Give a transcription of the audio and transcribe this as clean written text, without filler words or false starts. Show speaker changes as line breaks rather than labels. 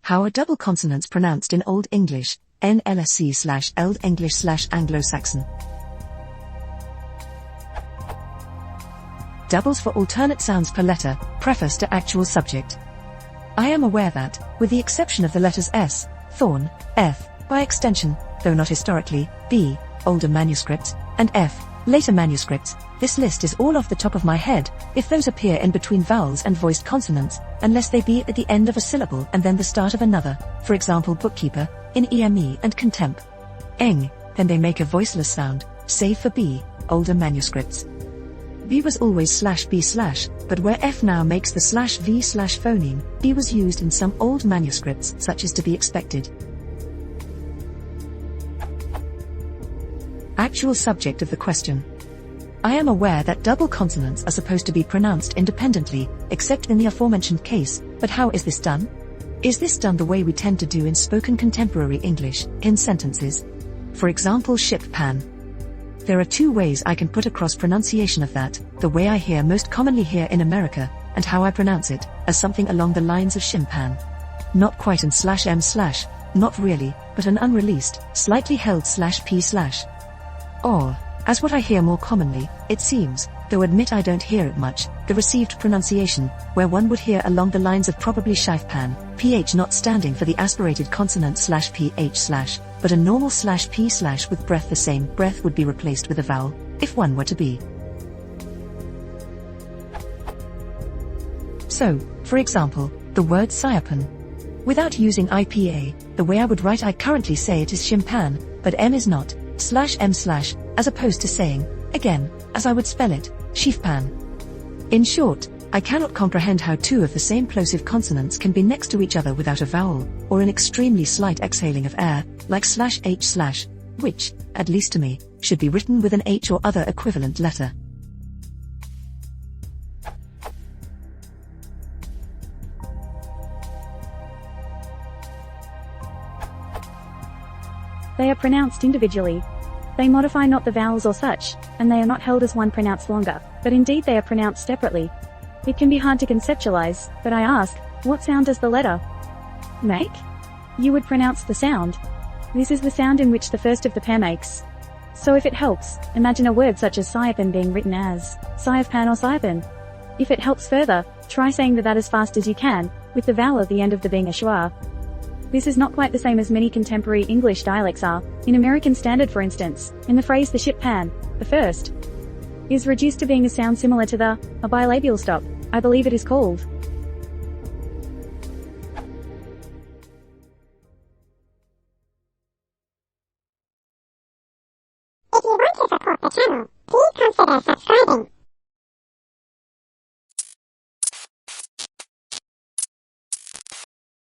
How are double consonants pronounced in Old English, ÄNÄLSC/Eald English/Anglo-Saxon? Doubles for alternate sounds per letter, preface to actual subject. I am aware that, with the exception of the letters S, thorn, F, by extension, though not historically, B, older manuscripts, and F, later manuscripts, this list is all off the top of my head, if those appear in between vowels and voiced consonants, unless they be at the end of a syllable and then the start of another, for example bookkeeper, in EME and contemp. Eng, then they make a voiceless sound, save for B, older manuscripts. B was always /B/, but where F now makes the /V/ phoneme, B was used in some old manuscripts, such as to be expected. Actual subject of the question. I am aware that double consonants are supposed to be pronounced independently, except in the aforementioned case, but how is this done? Is this done the way we tend to do in spoken contemporary English, in sentences? For example, ship pan. There are two ways I can put across pronunciation of that, the way I hear most commonly here in America, and how I pronounce it, as something along the lines of shimpan. Not quite an /m/, not really, but an unreleased, slightly held /p/. Or, as what I hear more commonly, it seems, though admit I don't hear it much, the received pronunciation, where one would hear along the lines of probably shifpan, ph not standing for the aspirated consonant /ph/, but a normal /p/ with breath. The same breath would be replaced with a vowel, if one were to be. So, for example, the word siapan. Without using IPA, the way I would write I currently say it is shimpan, but M is not, /m/, as opposed to saying, again, as I would spell it, shifpan. In short, I cannot comprehend how two of the same plosive consonants can be next to each other without a vowel, or an extremely slight exhaling of air, like /h/, which, at least to me, should be written with an H or other equivalent letter.
They are pronounced individually. They modify not the vowels or such, and they are not held as one pronounced longer, but indeed they are pronounced separately. It can be hard to conceptualize, but I ask, what sound does the letter make? You would pronounce the sound. This is the sound in which the first of the pair makes. So if it helps, imagine a word such as siapan being written as siapan or siapan. If it helps further, try saying that as fast as you can, with the vowel at the end of the being a schwa. This is not quite the same as many contemporary English dialects are. In American Standard, for instance, in the phrase the ship pan, the first is reduced to being a sound similar to a bilabial stop. I believe it is called.
If you want to support the channel, please consider subscribing.